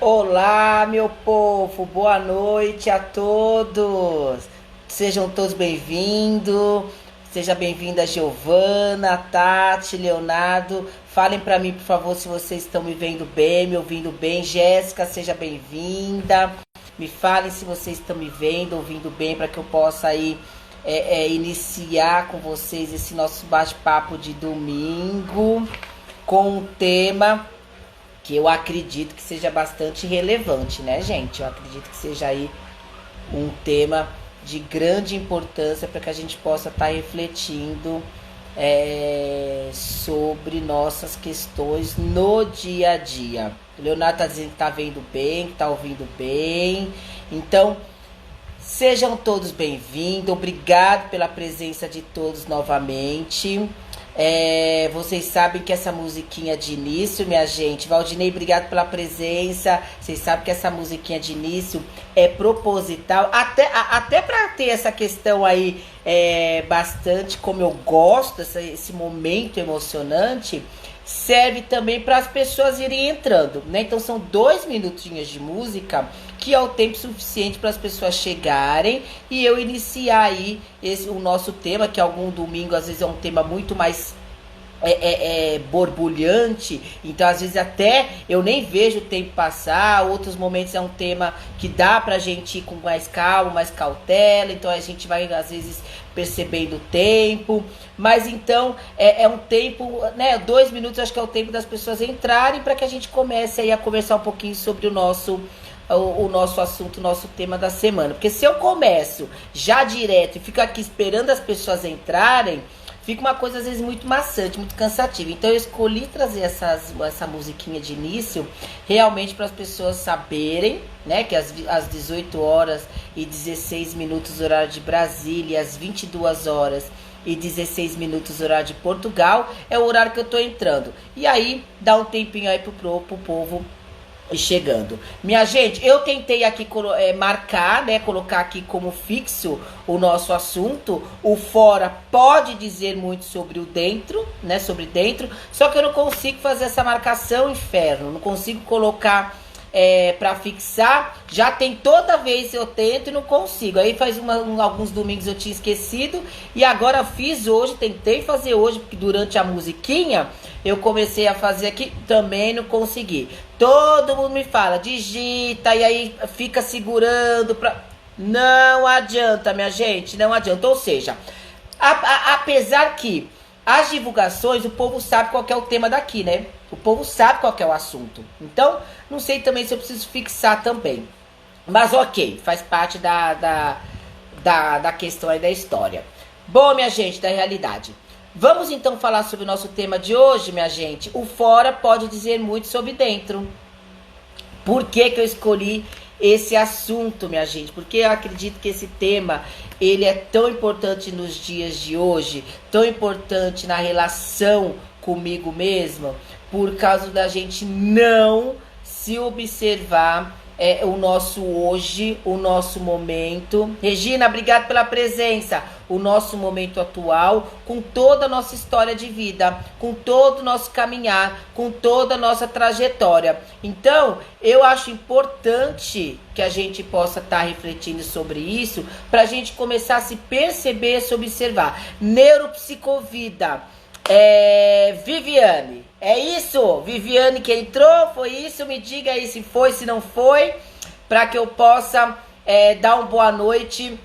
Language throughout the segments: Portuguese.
Olá, meu povo, boa noite a todos. Sejam todos bem-vindos. Seja bem-vinda Giovana, Tati, Leonardo. Falem para mim, por favor, se vocês estão me vendo bem, me ouvindo bem. Jéssica, seja bem-vinda. Me falem se vocês estão me vendo, ouvindo bem, para que eu possa aí iniciar com vocês esse nosso bate-papo de domingo com um tema que eu acredito que seja bastante relevante, né, gente? Eu acredito que seja aí um tema de grande importância para que a gente possa estar refletindo sobre nossas questões no dia a dia. O Leonardo está dizendo que está vendo bem, que está ouvindo bem. Então, sejam todos bem-vindos. Obrigado pela presença de todos novamente. Vocês sabem que essa musiquinha de início, minha gente, Valdinei, obrigado pela presença. Vocês sabem que essa musiquinha de início é proposital, até para ter essa questão aí bastante, como eu gosto, esse momento emocionante, serve também para as pessoas irem entrando, né? Então são 2 minutinhos de música, que é o tempo suficiente para as pessoas chegarem e eu iniciar aí o nosso tema, que algum domingo às vezes é um tema muito mais borbulhante, então às vezes até eu nem vejo o tempo passar, outros momentos é um tema que dá pra gente ir com mais calma, mais cautela, então a gente vai às vezes percebendo o tempo, mas então é um tempo, né, 2 minutos acho que é o tempo das pessoas entrarem para que a gente comece aí a conversar um pouquinho sobre o nosso assunto, o nosso tema da semana, porque se eu começo já direto e fico aqui esperando as pessoas entrarem, fica uma coisa às vezes muito maçante, muito cansativa. Então eu escolhi trazer essa musiquinha de início realmente para as pessoas saberem, né, que às 18 horas e 16 minutos horário de Brasília, às 22 horas e 16 minutos horário de Portugal, é o horário que eu tô entrando. E aí dá um tempinho aí pro povo e chegando. Minha gente, eu tentei aqui marcar, né, colocar aqui como fixo o nosso assunto. O fora pode dizer muito sobre o dentro, né, sobre dentro, só que eu não consigo fazer essa marcação, inferno, não consigo colocar para fixar. Já tem toda vez eu tento e não consigo. Aí faz alguns domingos eu tinha esquecido e agora fiz hoje, tentei fazer hoje, porque durante a musiquinha eu comecei a fazer aqui, também não consegui. Todo mundo me fala, digita, e aí fica segurando pra... Não adianta, minha gente, não adianta. Ou seja, apesar que as divulgações, o povo sabe qual que é o tema daqui, né? O povo sabe qual que é o assunto. Então, não sei também se eu preciso fixar também. Mas ok, faz parte da questão aí da história. Bom, minha gente, da realidade. Vamos então falar sobre o nosso tema de hoje, minha gente. O fora pode dizer muito sobre dentro. Por que que eu escolhi esse assunto, minha gente? Porque eu acredito que esse tema, ele é tão importante nos dias de hoje, tão importante na relação comigo mesma, por causa da gente não se observar o nosso hoje, o nosso momento. Regina, obrigado pela presença. O nosso momento atual, com toda a nossa história de vida, com todo o nosso caminhar, com toda a nossa trajetória. Então, eu acho importante que a gente possa estar refletindo sobre isso, para a gente começar a se perceber, se observar. Neuropsicovida. Viviane, é isso? Viviane que entrou, foi isso? Me diga aí se foi, se não foi, para que eu possa dar uma boa noite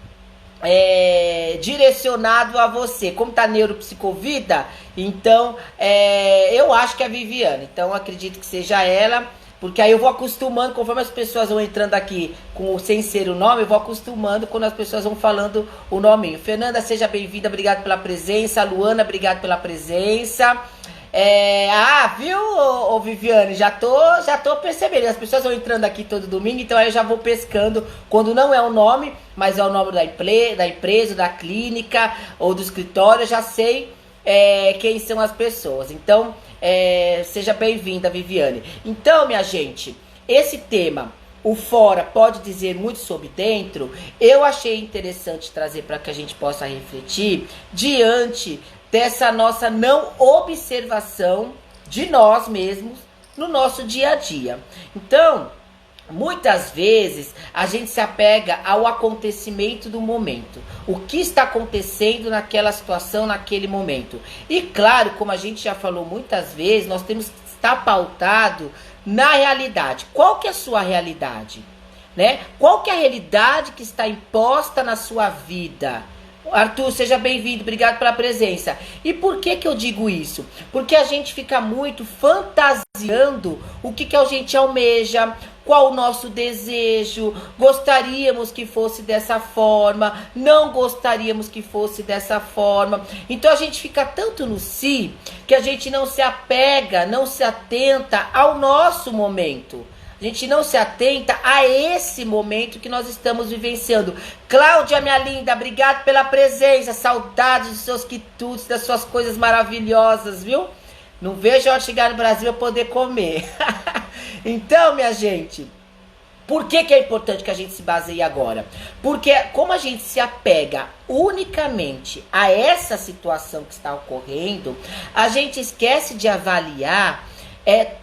direcionado a você. Como tá Neuropsicovida, então eu acho que é a Viviane, então acredito que seja ela, porque aí eu vou acostumando, conforme as pessoas vão entrando aqui sem ser o nome, eu vou acostumando quando as pessoas vão falando o nominho. Fernanda, seja bem-vinda, obrigado pela presença. Luana, obrigado pela presença. Viu, Viviane? Já tô percebendo. As pessoas vão entrando aqui todo domingo, então aí eu já vou pescando quando não é o nome, mas é o nome da empresa, da clínica ou do escritório, eu já sei quem são as pessoas. Então, seja bem-vinda, Viviane. Então, minha gente, esse tema, o fora pode dizer muito sobre dentro, eu achei interessante trazer para que a gente possa refletir diante dessa nossa não observação de nós mesmos no nosso dia a dia. Então, muitas vezes a gente se apega ao acontecimento do momento. O que está acontecendo naquela situação, naquele momento. E claro, como a gente já falou muitas vezes, nós temos que estar pautado na realidade. Qual que é a sua realidade? Né? Qual que é a realidade que está imposta na sua vida? Arthur, seja bem-vindo, obrigado pela presença. E por que eu digo isso? Porque a gente fica muito fantasiando o que a gente almeja, qual o nosso desejo, gostaríamos que fosse dessa forma, não gostaríamos que fosse dessa forma. Então a gente fica tanto no si, que a gente não se apega, não se atenta ao nosso momento. A gente não se atenta a esse momento que nós estamos vivenciando. Cláudia, minha linda, obrigado pela presença. Saudades dos seus quitutes, das suas coisas maravilhosas, viu? Não vejo a hora de chegar no Brasil para poder comer. Então, minha gente, por que é importante que a gente se baseie agora? Porque como a gente se apega unicamente a essa situação que está ocorrendo, a gente esquece de avaliar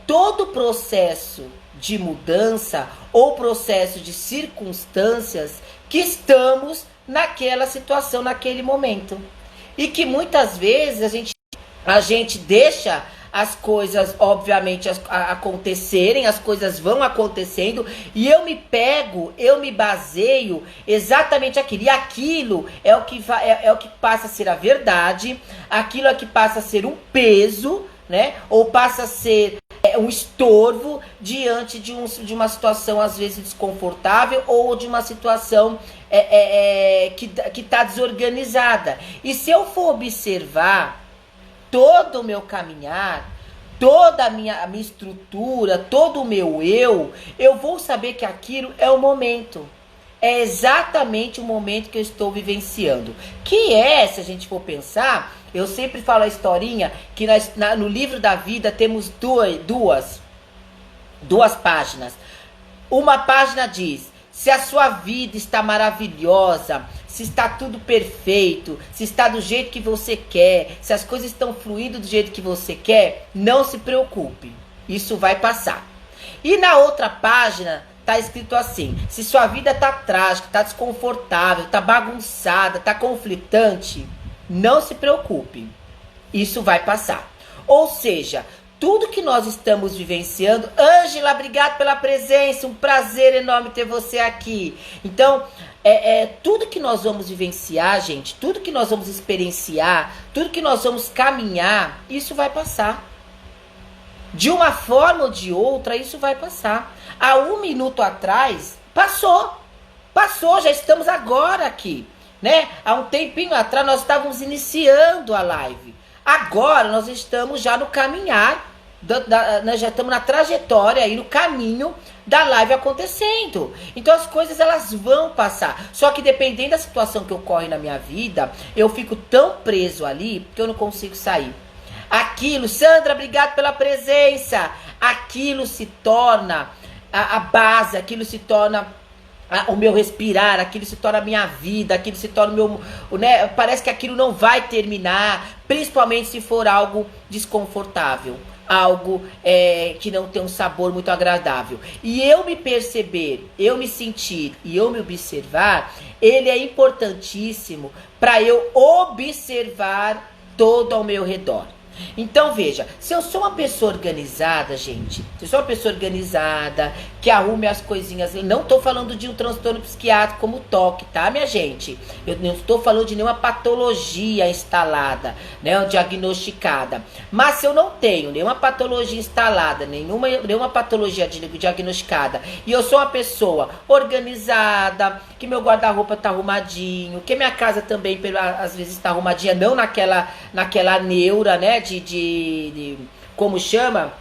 todo o processo de mudança ou processo de circunstâncias que estamos naquela situação, naquele momento. E que muitas vezes a gente deixa as coisas, obviamente, acontecerem, as coisas vão acontecendo, e eu me baseio exatamente aquilo. E aquilo é o que passa a ser a verdade, aquilo é que passa a ser um peso, né? Ou passa a ser um estorvo diante de uma situação às vezes desconfortável ou de uma situação que está desorganizada. E se eu for observar todo o meu caminhar, toda a minha estrutura, todo o meu eu vou saber que aquilo é o momento. É exatamente o momento que eu estou vivenciando. Que se a gente for pensar, eu sempre falo a historinha que no livro da vida temos duas páginas. Uma página diz: se a sua vida está maravilhosa, se está tudo perfeito, se está do jeito que você quer, se as coisas estão fluindo do jeito que você quer, não se preocupe, isso vai passar. E na outra página tá escrito assim: se sua vida tá trágica, tá desconfortável, tá bagunçada, tá conflitante, não se preocupe, isso vai passar. Ou seja, tudo que nós estamos vivenciando... Ângela, obrigado pela presença, um prazer enorme ter você aqui. Então, tudo que nós vamos vivenciar, gente, tudo que nós vamos experienciar, tudo que nós vamos caminhar, isso vai passar. De uma forma ou de outra, isso vai passar. Há 1 minuto atrás, passou, já estamos agora aqui, né? Há um tempinho atrás, nós estávamos iniciando a live. Agora, nós estamos já no caminhar, nós já estamos na trajetória, aí no caminho da live acontecendo. Então, as coisas, elas vão passar. Só que dependendo da situação que ocorre na minha vida, eu fico tão preso ali, que eu não consigo sair. Aquilo, Sandra, obrigado pela presença. Aquilo se torna a base, aquilo se torna o meu respirar, aquilo se torna a minha vida, aquilo se torna o meu, né? Parece que aquilo não vai terminar, principalmente se for algo desconfortável, algo que não tem um sabor muito agradável. E eu me perceber, eu me sentir e eu me observar, ele é importantíssimo para eu observar todo ao meu redor. Então veja, se eu sou uma pessoa organizada, gente, se eu sou uma pessoa organizada, que arrume as coisinhas, eu não estou falando de um transtorno psiquiátrico como o TOC, tá, minha gente? Eu não estou falando de nenhuma patologia instalada, né, ou diagnosticada. Mas se eu não tenho nenhuma patologia instalada, nenhuma patologia diagnosticada, e eu sou uma pessoa organizada, que meu guarda-roupa tá arrumadinho, que minha casa também, às vezes, tá arrumadinha, não naquela neura, né, de como chama?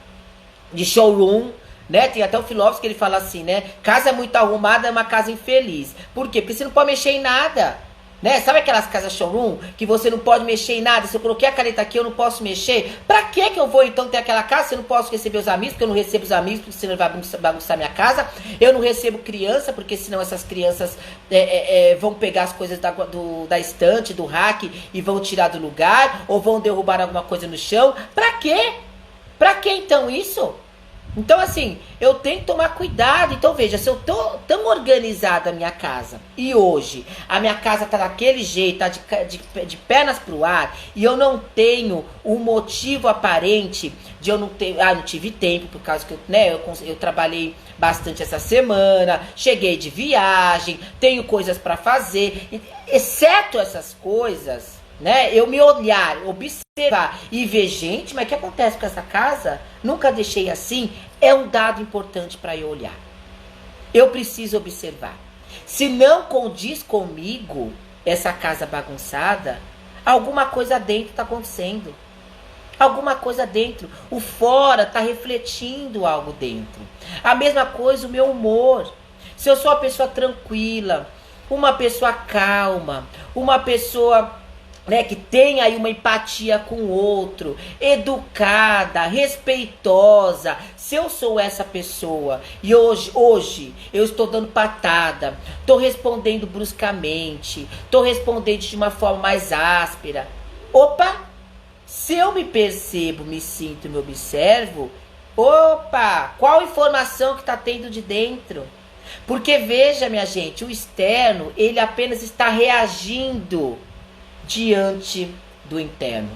De showroom, né? Tem até o filósofo que ele fala assim, né? Casa muito arrumada é uma casa infeliz. Por quê? Porque você não pode mexer em nada, né? Sabe aquelas casas showroom que você não pode mexer em nada? Se eu coloquei a caneta aqui, eu não posso mexer. Pra que eu vou então ter aquela casa se eu não posso receber os amigos? Porque eu não recebo os amigos, porque senão vai bagunçar minha casa. Eu não recebo criança, porque senão essas crianças vão pegar as coisas da estante, do rack, e vão tirar do lugar, ou vão derrubar alguma coisa no chão. Pra quê? Pra que então isso? Então, assim, eu tenho que tomar cuidado. Então, veja, se eu tô tão organizada a minha casa e hoje a minha casa tá daquele jeito, tá de pernas pro ar, e eu não tenho um motivo aparente de eu não ter. Ah, não tive tempo, por causa que eu trabalhei bastante essa semana, cheguei de viagem, tenho coisas para fazer, exceto essas coisas, né? Eu me olhar, observar e ver, gente, mas o que acontece com essa casa? Nunca deixei assim. É um dado importante para eu olhar. Eu preciso observar. Se não condiz comigo essa casa bagunçada, alguma coisa dentro está acontecendo. Alguma coisa dentro. O fora está refletindo algo dentro. A mesma coisa o meu humor. Se eu sou uma pessoa tranquila, uma pessoa calma, uma pessoa, né, que tem aí uma empatia com o outro, educada, respeitosa. Se eu sou essa pessoa e hoje eu estou dando patada, estou respondendo bruscamente, estou respondendo de uma forma mais áspera. Opa! Se eu me percebo, me sinto, me observo, opa! Qual informação que está tendo de dentro? Porque veja, minha gente, o externo, ele apenas está reagindo diante do interno,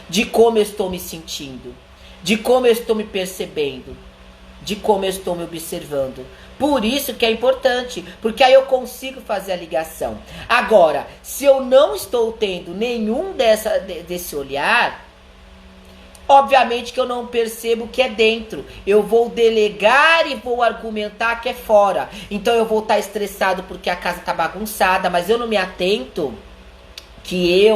de como eu estou me sentindo, de como eu estou me percebendo, de como eu estou me observando. Por isso que é importante, porque aí eu consigo fazer a ligação. Agora, se eu não estou tendo nenhum desse olhar, obviamente que eu não percebo o que é dentro. Eu vou delegar e vou argumentar que é fora. Então eu vou estar estressado porque a casa está bagunçada, mas eu não me atento que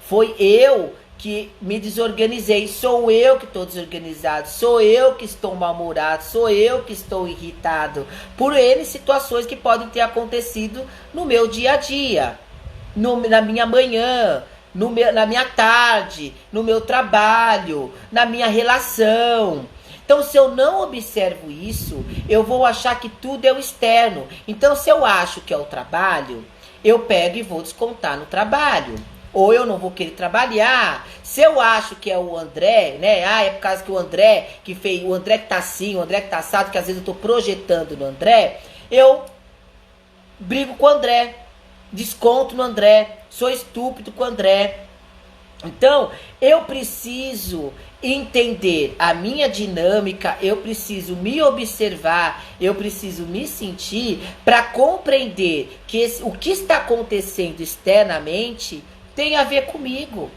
foi eu que me desorganizei, sou eu que estou desorganizado, sou eu que estou mal-humorado, sou eu que estou irritado por N situações que podem ter acontecido no meu dia a dia, na minha manhã, na minha tarde, no meu trabalho, na minha relação. Então, se eu não observo isso, eu vou achar que tudo é o externo. Então, se eu acho que é o trabalho, eu pego e vou descontar no trabalho. Ou eu não vou querer trabalhar. Se eu acho que é o André, né? Ah, é por causa que o André que fez, o André que tá assim, o André que tá assado, que às vezes eu tô projetando no André, eu brigo com o André, desconto no André, sou estúpido com o André. Então, eu preciso entender a minha dinâmica, eu preciso me observar, eu preciso me sentir para compreender que o que está acontecendo externamente tem a ver comigo.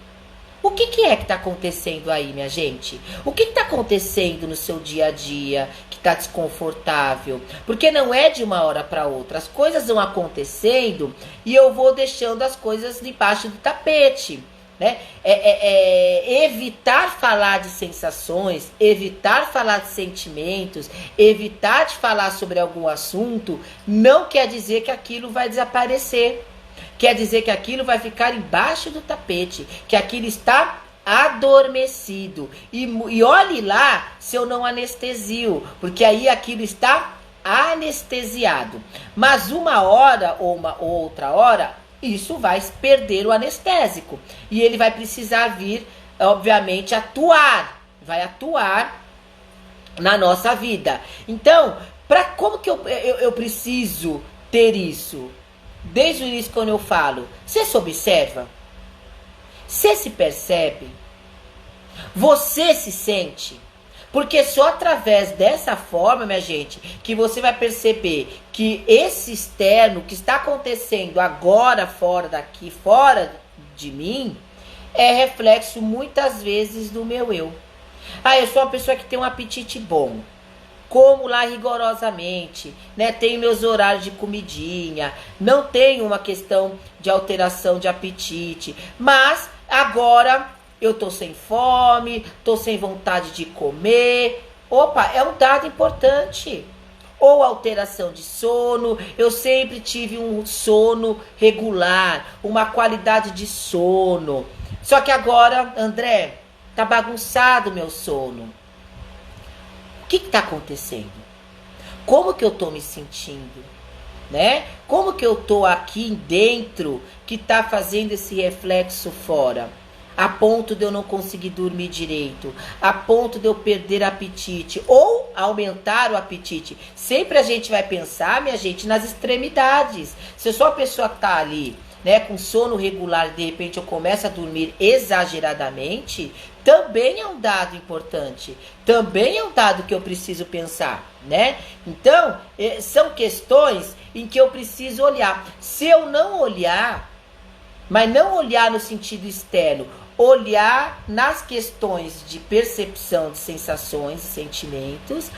O que é que está acontecendo aí, minha gente? O que está acontecendo no seu dia a dia que está desconfortável? Porque não é de uma hora para outra. As coisas vão acontecendo e eu vou deixando as coisas debaixo do tapete. Né? Evitar falar de sensações, evitar falar de sentimentos, evitar de falar sobre algum assunto, não quer dizer que aquilo vai desaparecer. Quer dizer que aquilo vai ficar embaixo do tapete, que aquilo está adormecido. E olhe lá se eu não anestesio, porque aí aquilo está anestesiado. Mas uma hora ou uma outra hora, isso vai perder o anestésico. E ele vai precisar vir, obviamente, vai atuar na nossa vida. Então, como que eu preciso ter isso? Desde o início, quando eu falo, você se observa? Você se percebe? Você se sente? Porque só através dessa forma, minha gente, que você vai perceber que esse externo que está acontecendo agora fora daqui, fora de mim, é reflexo muitas vezes do meu eu. Ah, eu sou uma pessoa que tem um apetite bom. Como lá rigorosamente, né? Tenho meus horários de comidinha, não tenho uma questão de alteração de apetite, mas agora eu tô sem fome, tô sem vontade de comer. Opa, é um dado importante. Ou alteração de sono, eu sempre tive um sono regular, uma qualidade de sono. Só que agora, André, tá bagunçado o meu sono. O que está acontecendo? Como que eu estou me sentindo? Né? Como que eu estou aqui dentro que está fazendo esse reflexo fora? a ponto de eu não conseguir dormir direito, a ponto de eu perder apetite ou aumentar o apetite. Sempre a gente vai pensar, minha gente, nas extremidades. Se eu sou a pessoa que tá ali, né, com sono regular, de repente eu começo a dormir exageradamente, também é um dado importante, também é um dado que eu preciso pensar, né? Então, são questões em que eu preciso olhar. Se eu não olhar, mas não olhar no sentido externo, olhar nas questões de percepção de sensações e sentimentos,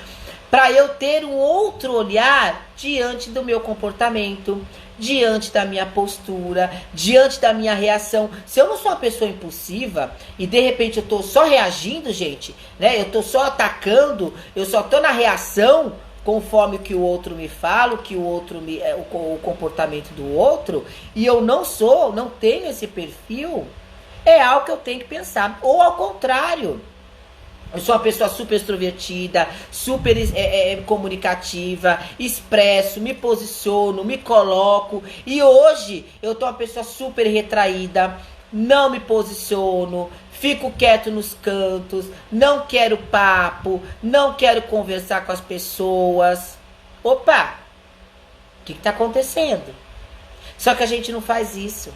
para eu ter um outro olhar diante do meu comportamento, diante da minha postura, diante da minha reação. Se eu não sou uma pessoa impulsiva e de repente eu tô só reagindo, gente, né? Eu tô só atacando, eu só tô na reação conforme o que o outro me fala, o comportamento do outro, e eu não tenho esse perfil, é algo que eu tenho que pensar. Ou ao contrário, eu sou uma pessoa super extrovertida, super comunicativa, expresso, me posiciono, me coloco. E hoje eu tô uma pessoa super retraída, não me posiciono, fico quieto nos cantos, não quero papo, não quero conversar com as pessoas. Opa, o que tá acontecendo? Só que a gente não faz isso,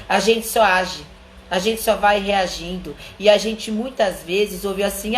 a gente só age. A gente só vai reagindo. E a gente muitas vezes ouve assim,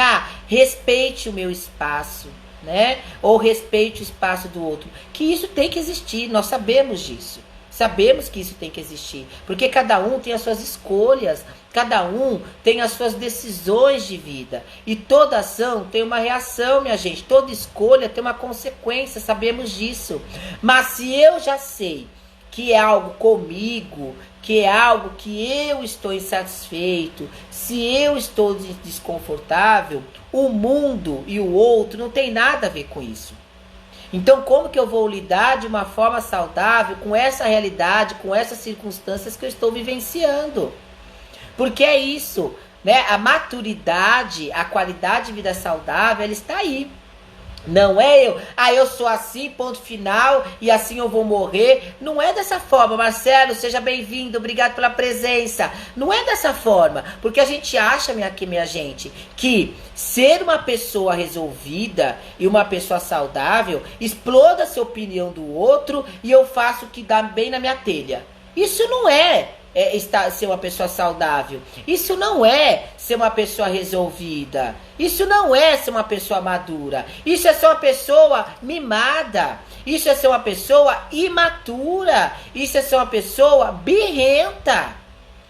respeite o meu espaço, né? Ou respeite o espaço do outro. Que isso tem que existir, nós sabemos disso. Sabemos que isso tem que existir. Porque cada um tem as suas escolhas, cada um tem as suas decisões de vida. E toda ação tem uma reação, minha gente. Toda escolha tem uma consequência, sabemos disso. Mas se eu já sei que é algo comigo, que é algo que eu estou insatisfeito, se eu estou desconfortável, o mundo e o outro não tem nada a ver com isso. Então, como que eu vou lidar de uma forma saudável com essa realidade, com essas circunstâncias que eu estou vivenciando? Porque é isso, né? A maturidade, a qualidade de vida saudável, ela está aí. Não é eu sou assim, ponto final, e assim eu vou morrer. Não é dessa forma, Marcelo, seja bem-vindo, obrigado pela presença. Não é dessa forma, porque a gente acha, minha gente, que ser uma pessoa resolvida e uma pessoa saudável, exploda a opinião do outro e eu faço o que dá bem na minha telha. Isso não é ser uma pessoa saudável. Isso não é ser uma pessoa resolvida. Isso não é ser uma pessoa madura. Isso é ser uma pessoa mimada. Isso é ser uma pessoa imatura. Isso é ser uma pessoa birrenta.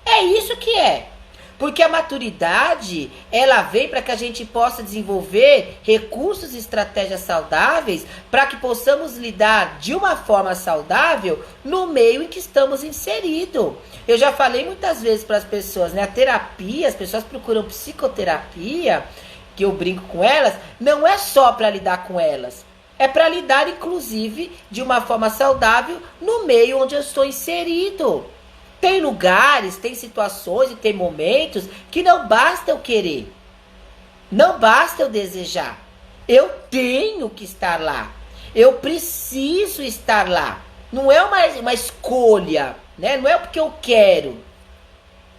É isso que é. Porque a maturidade, ela vem para que a gente possa desenvolver recursos e estratégias saudáveis para que possamos lidar de uma forma saudável no meio em que estamos inseridos. Eu já falei muitas vezes para as pessoas, né? A terapia, as pessoas procuram psicoterapia, que eu brinco com elas, não é só para lidar com elas. É para lidar, inclusive, de uma forma saudável no meio onde eu estou inserido. Tem lugares, tem situações e tem momentos que não basta eu querer. Não basta eu desejar. Eu tenho que estar lá. Eu preciso estar lá. Não é uma escolha, né? Não é porque eu quero,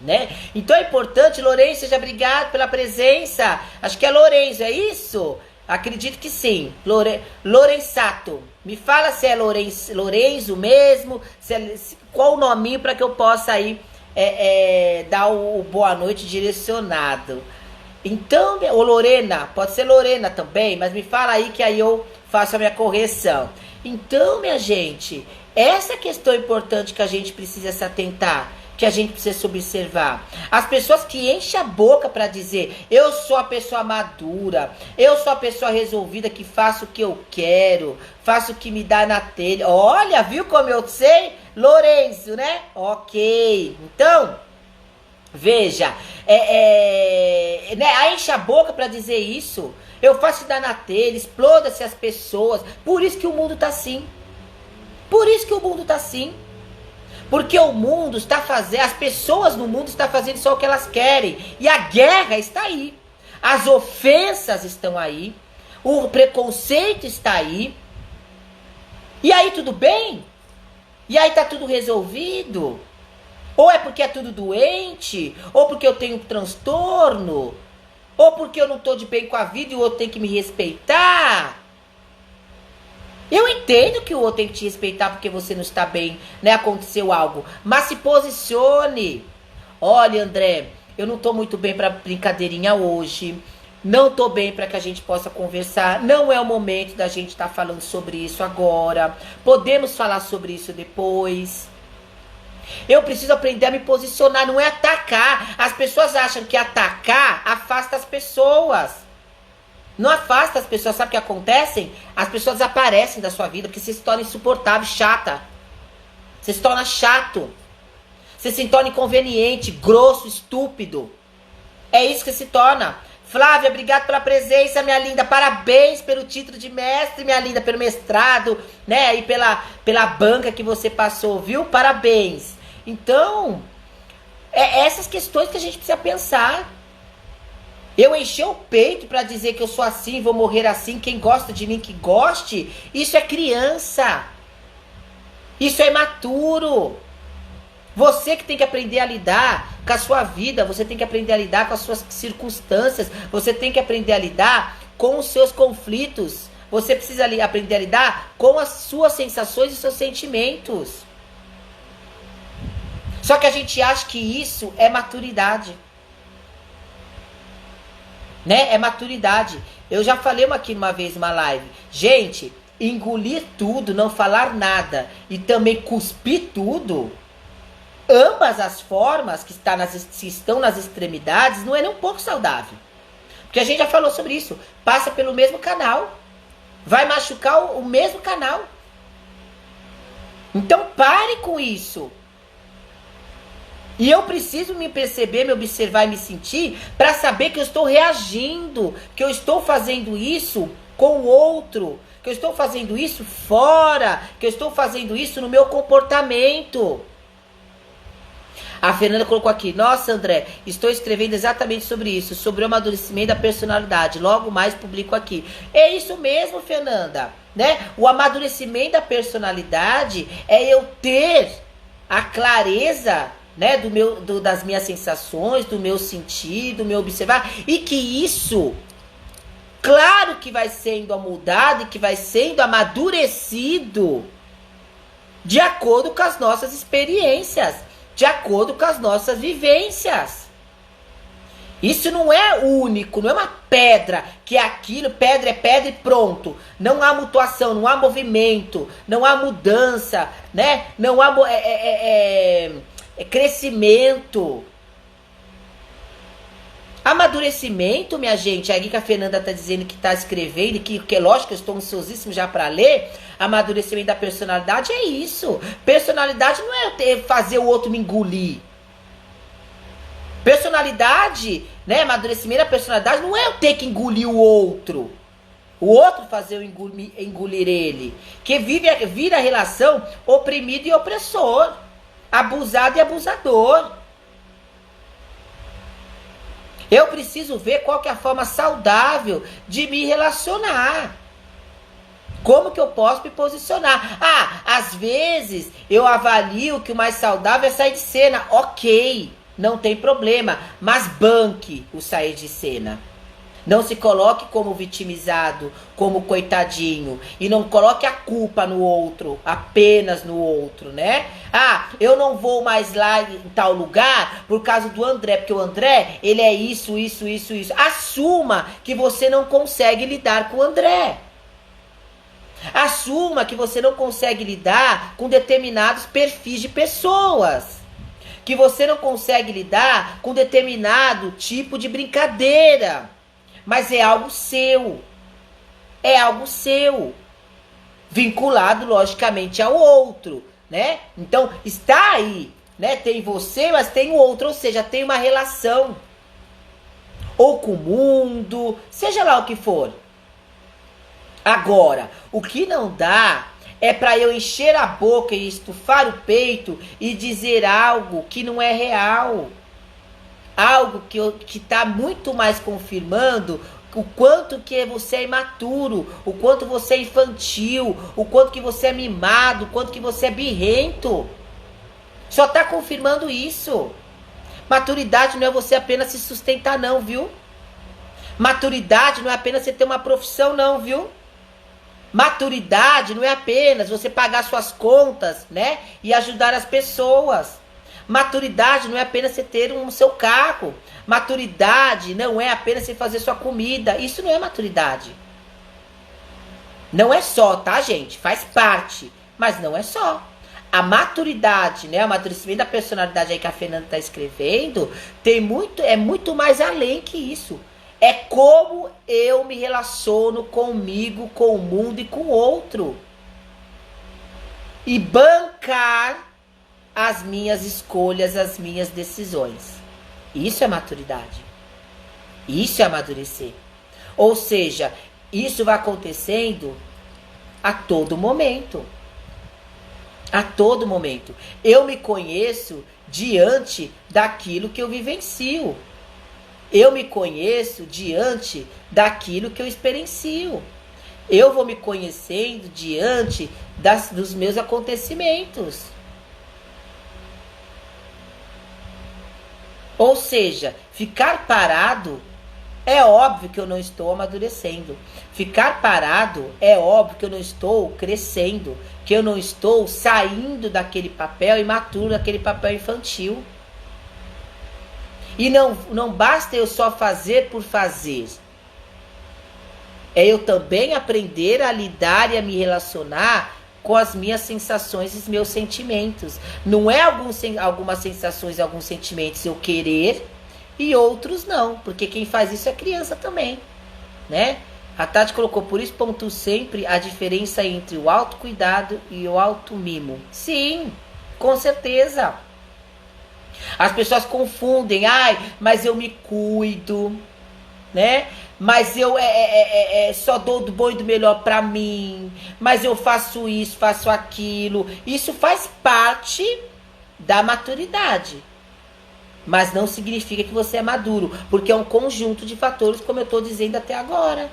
né? Então é importante, Lourenço, seja obrigado pela presença. Acho que é Lourenço, é isso? Acredito que sim. Lorenzato. Me fala se é Lourenço mesmo, qual o nominho para que eu possa aí dar o boa noite direcionado. Então, ou Lorena, pode ser Lorena também, mas me fala aí que aí eu faço a minha correção. Então, minha gente, essa questão importante que a gente precisa se atentar, que a gente precisa se observar. As pessoas que enchem a boca para dizer, eu sou a pessoa madura, eu sou a pessoa resolvida que faço o que eu quero, faço o que me dá na telha. Olha, viu como eu sei? Lourenço, né? Ok. Então, veja, né, enche a boca para dizer isso. Eu faço dar na telha, exploda-se as pessoas. Por isso que o mundo tá assim. Por isso que o mundo tá assim. Porque o mundo está fazendo, as pessoas no mundo estão fazendo só o que elas querem. E a guerra está aí. As ofensas estão aí. O preconceito está aí. E aí tudo bem? E aí tá tudo resolvido? Ou é porque é tudo doente, ou porque eu tenho um transtorno, ou porque eu não tô de bem com a vida e o outro tem que me respeitar. Eu entendo que o outro tem que te respeitar porque você não está bem, né? Aconteceu algo. Mas se posicione. Olha, André, eu não tô muito bem pra brincadeirinha hoje. Não tô bem para que a gente possa conversar. Não é o momento da gente estar falando sobre isso agora. Podemos falar sobre isso depois. Eu preciso aprender a me posicionar, não é atacar. As pessoas acham que atacar afasta as pessoas. Não afasta as pessoas, sabe o que acontece? As pessoas desaparecem da sua vida porque você se torna insuportável, chata. Você se torna chato. Você se torna inconveniente, grosso, estúpido. É isso que se torna. Flávia, obrigado pela presença, minha linda. Parabéns pelo título de mestre, minha linda, pelo mestrado, né? E pela banca que você passou, viu? Parabéns. Então, é essas questões que a gente precisa pensar. Eu encher o peito pra dizer que eu sou assim, vou morrer assim, quem gosta de mim que goste, isso é criança. Isso é imaturo. Você que tem que aprender a lidar com a sua vida, você tem que aprender a lidar com as suas circunstâncias, você tem que aprender a lidar com os seus conflitos, você precisa aprender a lidar com as suas sensações e seus sentimentos. Só que a gente acha que isso é maturidade. Né? É maturidade. Eu já falei aqui uma vez numa live. Gente, engolir tudo, não falar nada e também cuspir tudo, ambas as formas que estão nas extremidades, não é nem um pouco saudável. Porque a gente já falou sobre isso. Passa pelo mesmo canal. Vai machucar o mesmo canal. Então pare com isso. E eu preciso me perceber, me observar e me sentir para saber que eu estou reagindo, que eu estou fazendo isso com o outro, que eu estou fazendo isso fora, que eu estou fazendo isso no meu comportamento. A Fernanda colocou aqui: nossa, André, estou escrevendo exatamente sobre isso, sobre o amadurecimento da personalidade. Logo mais publico aqui. É isso mesmo, Fernanda, né? O amadurecimento da personalidade é eu ter a clareza, né, das minhas sensações, do meu sentir, do meu observar, e que isso, claro que vai sendo mudado e que vai sendo amadurecido de acordo com as nossas experiências, de acordo com as nossas vivências. Isso não é único, não é uma pedra, que é aquilo, pedra é pedra e pronto. Não há mutuação, não há movimento, não há mudança, né? Não há crescimento. Amadurecimento, minha gente, aí que a Fernanda tá dizendo que tá escrevendo, que é lógico que eu estou ansiosíssimo já para ler. Amadurecimento da personalidade é isso. Personalidade não é fazer o outro me engolir. Personalidade, né, amadurecimento da personalidade não é eu ter que engolir o outro fazer eu engolir ele. Que vira a relação oprimido e opressor, abusado e abusador. Eu preciso ver qual que é a forma saudável de me relacionar. Como que eu posso me posicionar? Às vezes eu avalio que o mais saudável é sair de cena. Ok, não tem problema. Mas banque o sair de cena. Não se coloque como vitimizado, como coitadinho. E não coloque a culpa no outro, apenas no outro, né? Eu não vou mais lá em tal lugar por causa do André, porque o André, ele é isso. Assuma que você não consegue lidar com o André. Assuma que você não consegue lidar com determinados perfis de pessoas. Que você não consegue lidar com determinado tipo de brincadeira. Mas é algo seu. É algo seu. Vinculado, logicamente, ao outro, né? Então, está aí, né? Tem você, mas tem o outro. Ou seja, tem uma relação. Ou com o mundo, seja lá o que for. Agora, o que não dá é para eu encher a boca e estufar o peito e dizer algo que não é real. Algo que está muito mais confirmando o quanto que você é imaturo, o quanto você é infantil, o quanto que você é mimado, o quanto que você é birrento. Só tá confirmando isso. Maturidade não é você apenas se sustentar não, viu? Maturidade não é apenas você ter uma profissão não, viu? Maturidade não é apenas você pagar suas contas, né? E ajudar as pessoas. Maturidade não é apenas você ter seu carro. Maturidade não é apenas você fazer sua comida. Isso não é maturidade. Não é só, tá, gente? Faz parte, mas não é só. A maturidade, né? O amadurecimento da personalidade aí que a Fernanda tá escrevendo, é muito mais além que isso. É como eu me relaciono comigo, com o mundo e com o outro. E bancar as minhas escolhas, as minhas decisões. Isso é maturidade. Isso é amadurecer. Ou seja, isso vai acontecendo a todo momento. A todo momento. Eu me conheço diante daquilo que eu vivencio. Eu me conheço diante daquilo que eu experiencio. Eu vou me conhecendo diante dos meus acontecimentos. Ou seja, ficar parado é óbvio que eu não estou amadurecendo. Ficar parado é óbvio que eu não estou crescendo, que eu não estou saindo daquele papel imaturo, daquele papel infantil. E não basta eu só fazer por fazer. É eu também aprender a lidar e a me relacionar com as minhas sensações e os meus sentimentos. Não é algumas sensações e alguns sentimentos eu querer e outros não. Porque quem faz isso é criança também, né? A Tati colocou, por isso pontuo sempre a diferença entre o autocuidado e o automimo. Sim, com certeza. As pessoas confundem, mas eu me cuido, né? Mas eu só dou do bom e do melhor pra mim, mas eu faço isso, faço aquilo. Isso faz parte da maturidade. Mas não significa que você é maduro, porque é um conjunto de fatores, como eu tô dizendo até agora.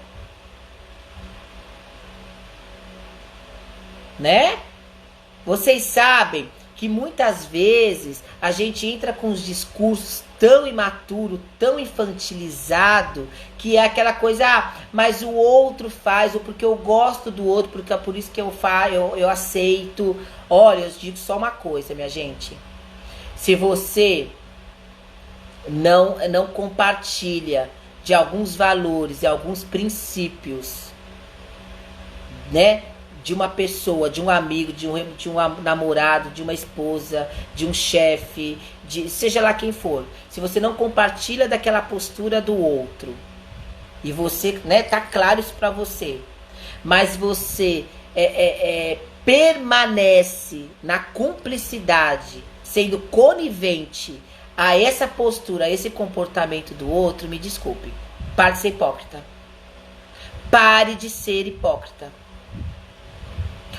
Né? Vocês sabem que muitas vezes a gente entra com os discursos tão imaturo, tão infantilizado, que é aquela coisa, mas o outro faz, ou porque eu gosto do outro, porque é por isso que eu aceito. Olha, eu digo só uma coisa, minha gente. Se você não compartilha de alguns valores e alguns princípios, né? De uma pessoa, de um amigo, de um namorado, de uma esposa, de um chefe, seja lá quem for. Se você não compartilha daquela postura do outro, e você, né, tá claro isso pra você, mas você permanece na cumplicidade, sendo conivente a essa postura, a esse comportamento do outro, me desculpe, pare de ser hipócrita. Pare de ser hipócrita.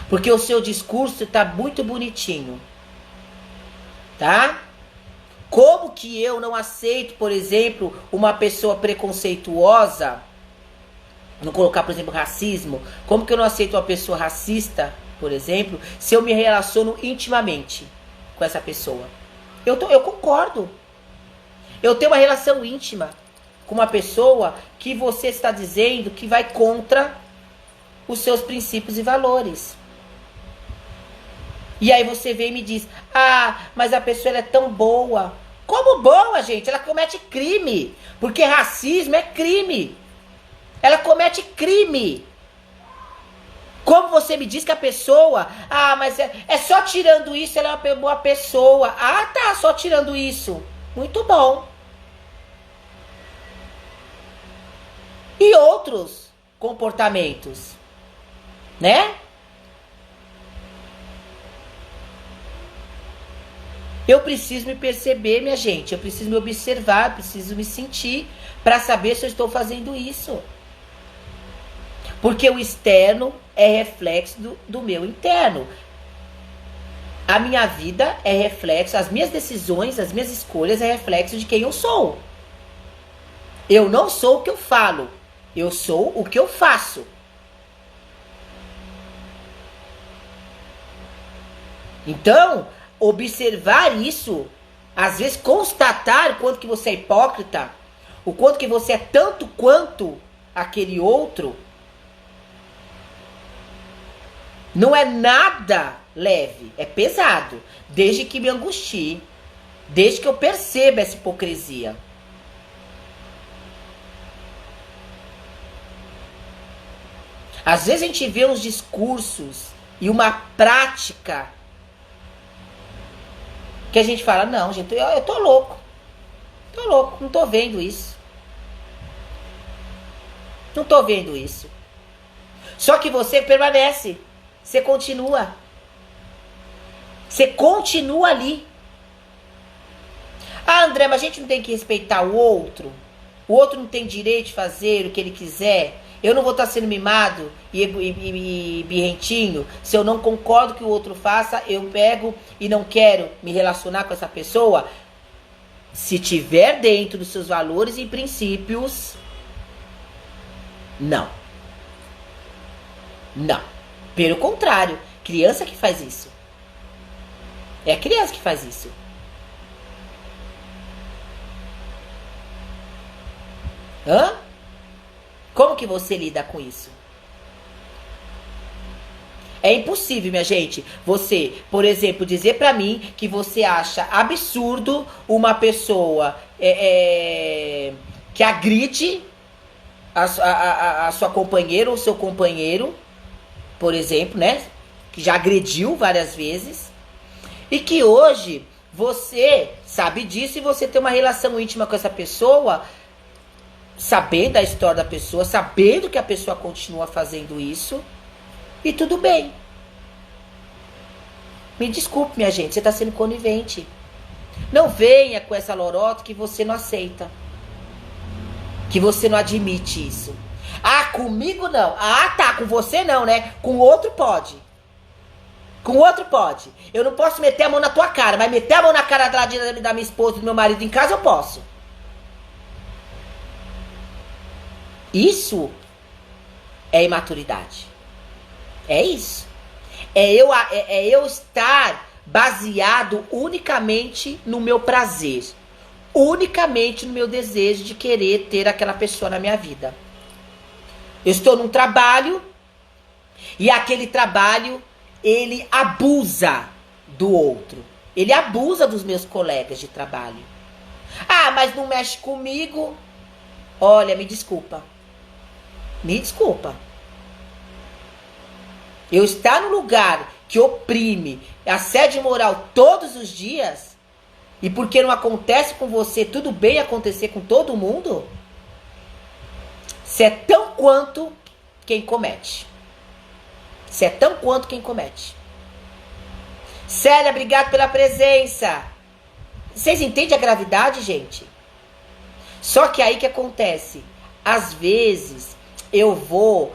Porque o seu discurso tá muito bonitinho. Tá? Como que eu não aceito, por exemplo, uma pessoa preconceituosa? Não colocar, por exemplo, racismo. Como que eu não aceito uma pessoa racista, por exemplo, se eu me relaciono intimamente com essa pessoa? Eu concordo. Eu tenho uma relação íntima com uma pessoa que você está dizendo que vai contra os seus princípios e valores. E aí você vem e me diz, mas a pessoa ela é tão boa. Como boa, gente? Ela comete crime. Porque racismo é crime. Ela comete crime. Como você me diz que a pessoa, mas é só tirando isso, ela é uma boa pessoa. Tá, só tirando isso. Muito bom. E outros comportamentos, né? Eu preciso me perceber, minha gente. Eu preciso me observar, eu preciso me sentir para saber se eu estou fazendo isso. Porque o externo é reflexo do meu interno. A minha vida é reflexo, as minhas decisões, as minhas escolhas é reflexo de quem eu sou. Eu não sou o que eu falo, eu sou o que eu faço. Então, observar isso, às vezes constatar o quanto que você é hipócrita, o quanto que você é tanto quanto aquele outro, não é nada leve, é pesado, desde que me angustie, desde que eu perceba essa hipocrisia. Às vezes a gente vê uns discursos e uma prática que a gente fala, não, gente, eu tô louco, não tô vendo isso. Não tô vendo isso. Só que você permanece, você continua. Você continua ali. Ah, André, mas a gente não tem que respeitar o outro? O outro não tem direito de fazer o que ele quiser? Eu não vou estar sendo mimado e birrentinho? Se eu não concordo que o outro faça, eu pego e não quero me relacionar com essa pessoa? Se tiver dentro dos seus valores e princípios, não. Não. Pelo contrário, criança que faz isso. É a criança que faz isso. Hã? Como que você lida com isso? É impossível, minha gente, você, por exemplo, dizer pra mim que você acha absurdo uma pessoa que agride a sua companheira ou seu companheiro, por exemplo, né? Que já agrediu várias vezes. E que hoje você sabe disso e você tem uma relação íntima com essa pessoa, sabendo da história da pessoa, sabendo que a pessoa continua fazendo isso, e tudo bem. Me desculpe, minha gente, você está sendo conivente. Não venha com essa lorota que você não aceita, que você não admite isso. Ah, comigo não. Ah, tá, com você não, né? Com outro pode. Com outro pode. Eu não posso meter a mão na tua cara, mas meter a mão na cara da minha esposa, do meu marido em casa, eu posso. Isso é imaturidade. É isso. É eu estar baseado unicamente no meu prazer. Unicamente no meu desejo de querer ter aquela pessoa na minha vida. Eu estou num trabalho e aquele trabalho, ele abusa do outro. Ele abusa dos meus colegas de trabalho. Ah, mas não mexe comigo. Olha, me desculpa. Me desculpa. Eu estar no lugar que oprime, assédio moral todos os dias, e porque não acontece com você, tudo bem acontecer com todo mundo, você é tão quanto quem comete. Você é tão quanto quem comete. Célia, obrigado pela presença. Vocês entendem a gravidade, gente? Só que aí que acontece? Às vezes eu vou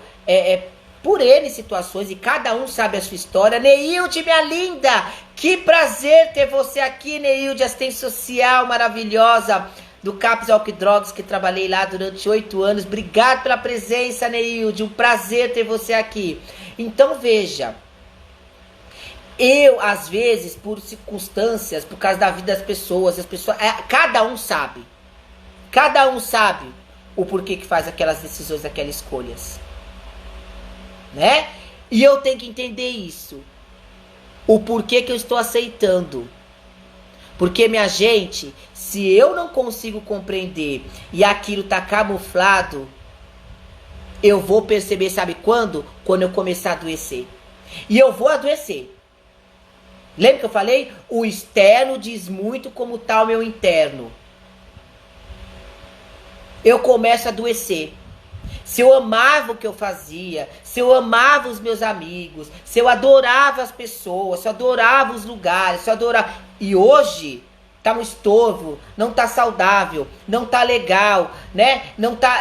por N situações e cada um sabe a sua história. Neilde, minha linda, que prazer ter você aqui, Neilde, assistente social maravilhosa do CAPS Álcool e Drogas, que trabalhei lá durante 8 anos. Obrigado pela presença, Neilde, um prazer ter você aqui. Então veja, eu às vezes por circunstâncias, por causa da vida das pessoas, cada um sabe o porquê que faz aquelas decisões, aquelas escolhas, né? E eu tenho que entender isso, o porquê que eu estou aceitando. Porque, minha gente, se eu não consigo compreender e aquilo tá camuflado, eu vou perceber, sabe quando? Quando eu começar a adoecer. E eu vou adoecer. Lembra que eu falei? O externo diz muito como tá o meu interno. Eu começo a adoecer. Se eu amava o que eu fazia, se eu amava os meus amigos, se eu adorava as pessoas, se eu adorava os lugares, se eu adorava... E hoje tá um estorvo, não tá saudável, não tá legal, né? Não tá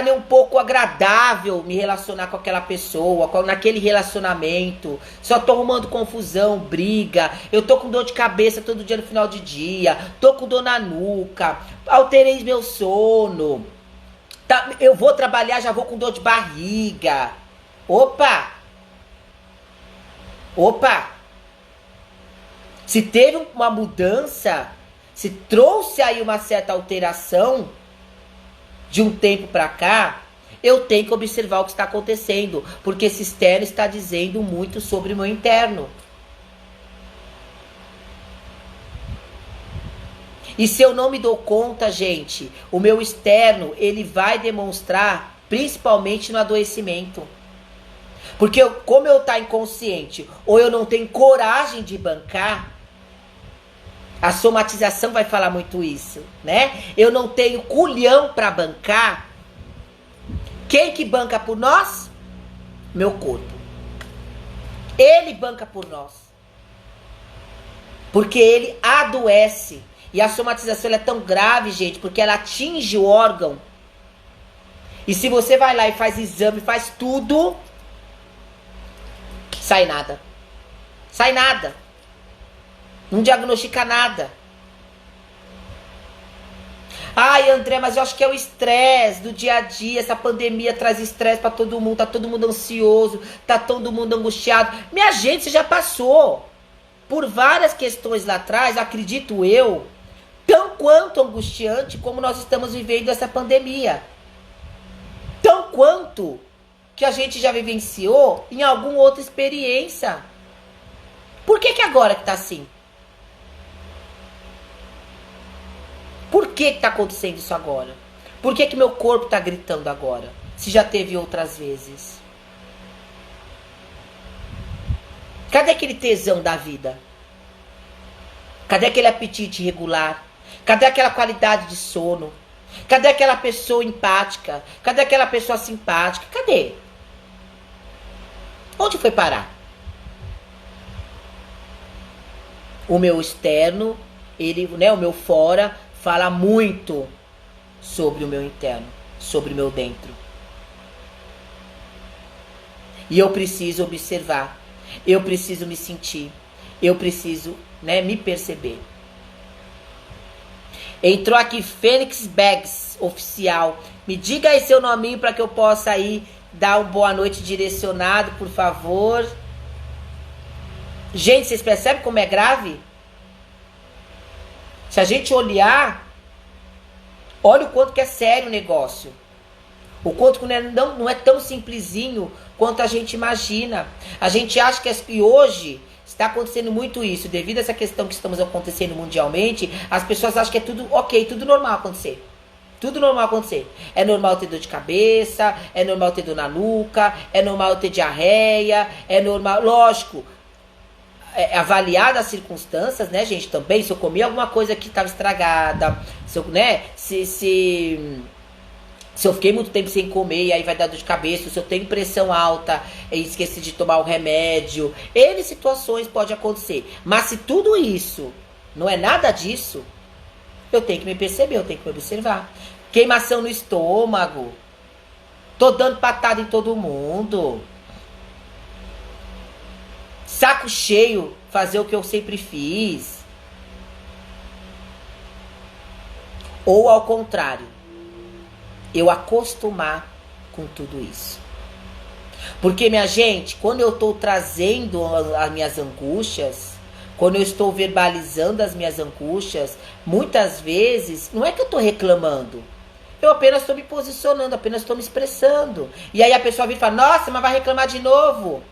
nem um pouco agradável me relacionar com aquela pessoa, naquele relacionamento. Só tô arrumando confusão, briga. Eu tô com dor de cabeça todo dia no final de dia. Tô com dor na nuca. Alterei meu sono. Tá, eu vou trabalhar, já vou com dor de barriga. Opa! Se teve uma mudança, se trouxe aí uma certa alteração de um tempo para cá, eu tenho que observar o que está acontecendo, porque esse externo está dizendo muito sobre o meu interno. E se eu não me dou conta, gente, o meu externo, ele vai demonstrar, principalmente no adoecimento. Porque como eu tá inconsciente, ou eu não tenho coragem de bancar, a somatização vai falar muito isso, né? Eu não tenho culhão para bancar. Quem que banca por nós? Meu corpo. Ele banca por nós. Porque ele adoece. E a somatização ela é tão grave, gente, porque ela atinge o órgão. E se você vai lá e faz exame, faz tudo, sai nada. Sai nada. Não diagnostica nada. Ai, André, mas eu acho que é o estresse do dia a dia. Essa pandemia traz estresse pra todo mundo. Tá todo mundo ansioso. Tá todo mundo angustiado. Minha gente, você já passou por várias questões lá atrás, acredito eu, tão quanto angustiante como nós estamos vivendo essa pandemia. Tão quanto que a gente já vivenciou em alguma outra experiência. Por que agora que tá assim? Por que tá acontecendo isso agora? Por que meu corpo tá gritando agora? Se já teve outras vezes. Cadê aquele tesão da vida? Cadê aquele apetite regular? Cadê aquela qualidade de sono? Cadê aquela pessoa empática? Cadê aquela pessoa simpática? Cadê? Onde foi parar? O meu externo, ele, né, o meu fora, fala muito sobre o meu interno, sobre o meu dentro. E eu preciso observar, eu preciso me sentir, eu preciso, né, me perceber. Entrou aqui Fênix Bags Oficial. Me diga aí seu nominho para que eu possa aí dar uma boa noite direcionado, por favor. Gente, vocês percebem como é grave? Se a gente olhar, olha o quanto que é sério o negócio. O quanto que não é tão simplesinho quanto a gente imagina. A gente acha que hoje está acontecendo muito isso. Devido a essa questão que estamos acontecendo mundialmente, as pessoas acham que é tudo ok, tudo normal acontecer. Tudo normal acontecer. É normal ter dor de cabeça, é normal ter dor na nuca, é normal ter diarreia, é normal, lógico, avaliar as circunstâncias, né, gente, também, se eu comi alguma coisa que estava estragada, se eu, né, se eu fiquei muito tempo sem comer e aí vai dar dor de cabeça, se eu tenho pressão alta e esqueci de tomar o remédio, N situações pode acontecer. Mas se tudo isso não é nada disso, eu tenho que me perceber, eu tenho que me observar. Queimação no estômago, tô dando patada em todo mundo, saco cheio, fazer o que eu sempre fiz. Ou ao contrário, eu acostumar com tudo isso. Porque, minha gente, quando eu estou trazendo as minhas angústias, quando eu estou verbalizando as minhas angústias, muitas vezes, não é que eu estou reclamando. Eu apenas estou me posicionando, apenas estou me expressando. E aí a pessoa vem e fala, nossa, mas vai reclamar de novo.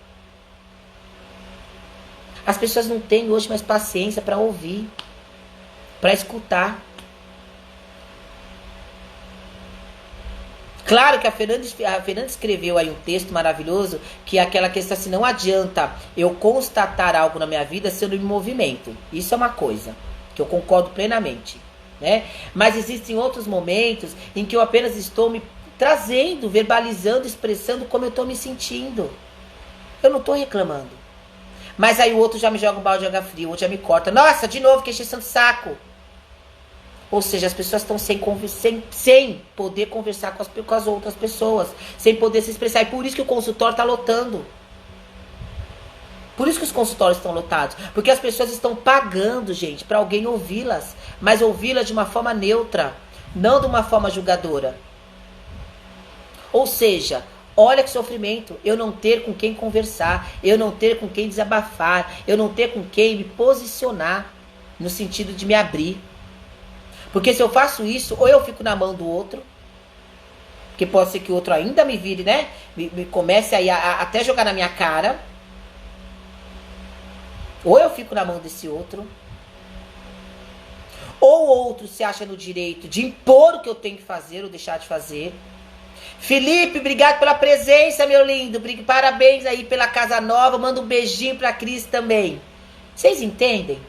As pessoas não têm hoje mais paciência para ouvir, para escutar. Claro que a Fernanda escreveu aí um texto maravilhoso, que é aquela questão assim, não adianta eu constatar algo na minha vida se eu não me movimento. Isso é uma coisa que eu concordo plenamente, né? Mas existem outros momentos em que eu apenas estou me trazendo, verbalizando, expressando como eu estou me sentindo. Eu não estou reclamando. Mas aí o outro já me joga um balde de água fria, o outro já me corta. Nossa, de novo, que encheção de saco. Ou seja, as pessoas estão sem poder conversar com as outras pessoas, sem poder se expressar. E por isso que o consultório está lotando. Por isso que os consultórios estão lotados. Porque as pessoas estão pagando, gente, para alguém ouvi-las. Mas ouvi-las de uma forma neutra, não de uma forma julgadora. Ou seja, Olha que sofrimento, eu não ter com quem conversar, eu não ter com quem desabafar, eu não ter com quem me posicionar no sentido de me abrir. Porque se eu faço isso, ou eu fico na mão do outro, que pode ser que o outro ainda me vire, né? Me comece aí a até jogar na minha cara. Ou eu fico na mão desse outro. Ou o outro se acha no direito de impor o que eu tenho que fazer ou deixar de fazer. Felipe, obrigado pela presença, meu lindo. Parabéns aí pela casa nova. Manda um beijinho pra Cris também. Vocês entendem?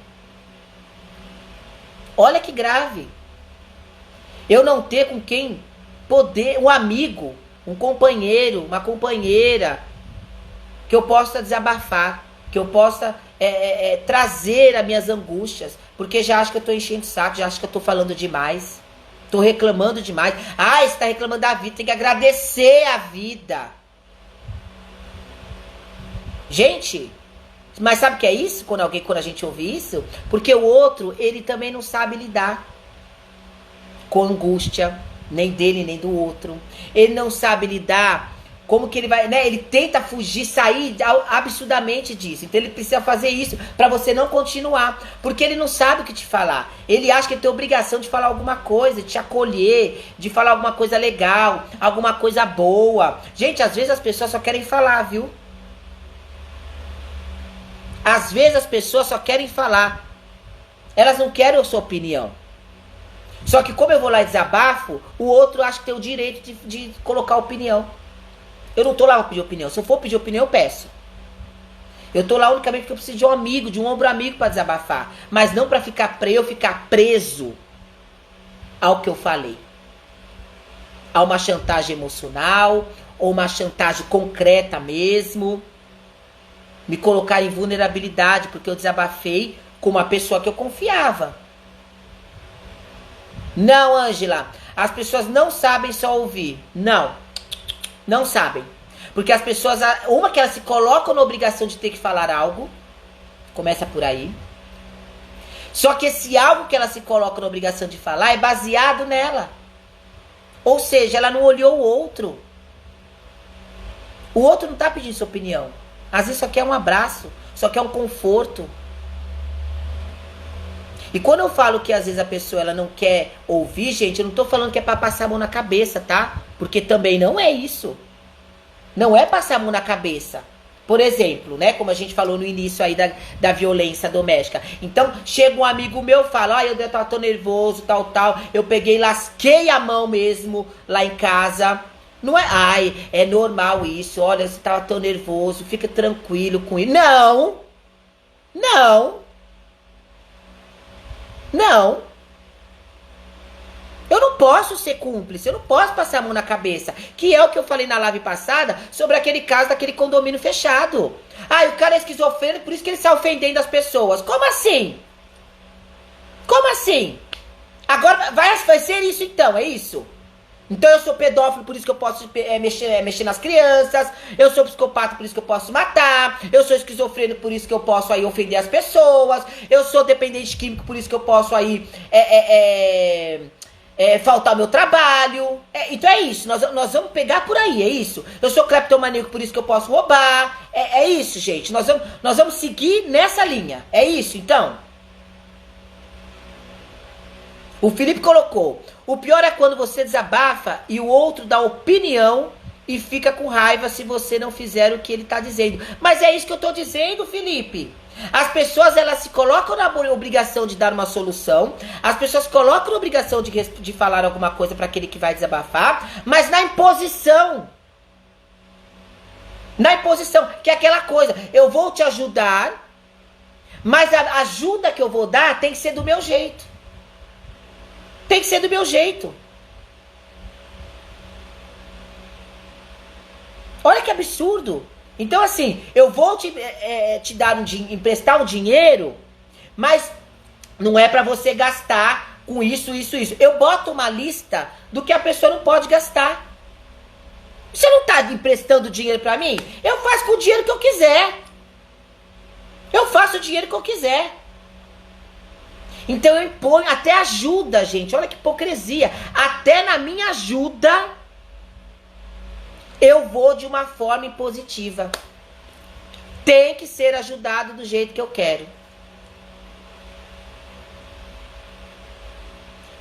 Olha que grave. Eu não ter com quem poder, um amigo, um companheiro, uma companheira, que eu possa desabafar, que eu possa trazer as minhas angústias, porque já acho que eu tô enchendo o saco, já acho que eu tô falando demais, tô reclamando demais. Ah, você tá reclamando da vida, tem que agradecer a vida. Gente, mas sabe o que é isso? Quando a gente ouve isso? Porque o outro, ele também não sabe lidar com angústia, nem dele, nem do outro. Ele não sabe lidar, como que ele vai, né? Ele tenta fugir, sair absurdamente disso. Então ele precisa fazer isso pra você não continuar, porque ele não sabe o que te falar. Ele acha que ele tem obrigação de falar alguma coisa, de te acolher, de falar alguma coisa legal, alguma coisa boa. Gente, às vezes as pessoas só querem falar, viu? Às vezes as pessoas só querem falar. Elas não querem a sua opinião. Só que como eu vou lá e desabafo, o outro acha que tem o direito de colocar opinião. Eu não tô lá pra pedir opinião. Se eu for pedir opinião, eu peço. Eu tô lá unicamente porque eu preciso de um amigo, de um ombro amigo pra desabafar. Mas não pra ficar preso ao que eu falei. A uma chantagem emocional, ou uma chantagem concreta mesmo. Me colocar em vulnerabilidade porque eu desabafei com uma pessoa que eu confiava. Não, Ângela, as pessoas não sabem só ouvir. Não sabem. Porque as pessoas, uma que elas se colocam na obrigação de ter que falar algo, começa por aí. Só que esse algo que ela se coloca na obrigação de falar é baseado nela. Ou seja, ela não olhou o outro. O outro não tá pedindo sua opinião. Às vezes só quer um abraço, só quer um conforto. E quando eu falo que às vezes a pessoa ela não quer ouvir, gente, eu não tô falando que é pra passar a mão na cabeça, tá? Porque também não é isso. Não é passar a mão na cabeça. Por exemplo, né? Como a gente falou no início aí da violência doméstica. Então, chega um amigo meu e fala, eu tô nervoso, tal. Eu peguei, lasquei a mão mesmo lá em casa. Não é, é normal isso. Olha, você tava tão nervoso, fica tranquilo com isso. Não. Eu não posso ser cúmplice, eu não posso passar a mão na cabeça. Que é o que eu falei na live passada sobre aquele caso daquele condomínio fechado. O cara é esquizofrênico, por isso que ele está ofendendo as pessoas. Como assim? Como assim? Agora vai ser isso então, é isso? Então eu sou pedófilo, por isso que eu posso mexer nas crianças. Eu sou psicopata, por isso que eu posso matar. Eu sou esquizofrênico, por isso que eu posso aí ofender as pessoas. Eu sou dependente químico, por isso que eu posso aí faltar ao meu trabalho. Então é isso, nós vamos pegar por aí, é isso. Eu sou cleptomaníaco, por isso que eu posso roubar. É isso, gente, nós vamos seguir nessa linha. É isso, então. O Felipe colocou, o pior é quando você desabafa e o outro dá opinião e fica com raiva se você não fizer o que ele tá dizendo. Mas é isso que eu tô dizendo, Felipe. As pessoas, elas se colocam na obrigação de dar uma solução. As pessoas colocam na obrigação de falar alguma coisa para aquele que vai desabafar. Mas na imposição. Na imposição, que é aquela coisa. Eu vou te ajudar, mas a ajuda que eu vou dar tem que ser do meu jeito. Tem que ser do meu jeito. Olha que absurdo. Então assim, eu vou te dar emprestar um dinheiro, mas não é pra você gastar com isso. Eu boto uma lista do que a pessoa não pode gastar. Você não tá emprestando dinheiro pra mim? Eu faço com o dinheiro que eu quiser. Eu faço o dinheiro que eu quiser. Então eu imponho até ajuda, gente. Olha que hipocrisia. Até na minha ajuda, eu vou de uma forma impositiva. Tem que ser ajudado do jeito que eu quero.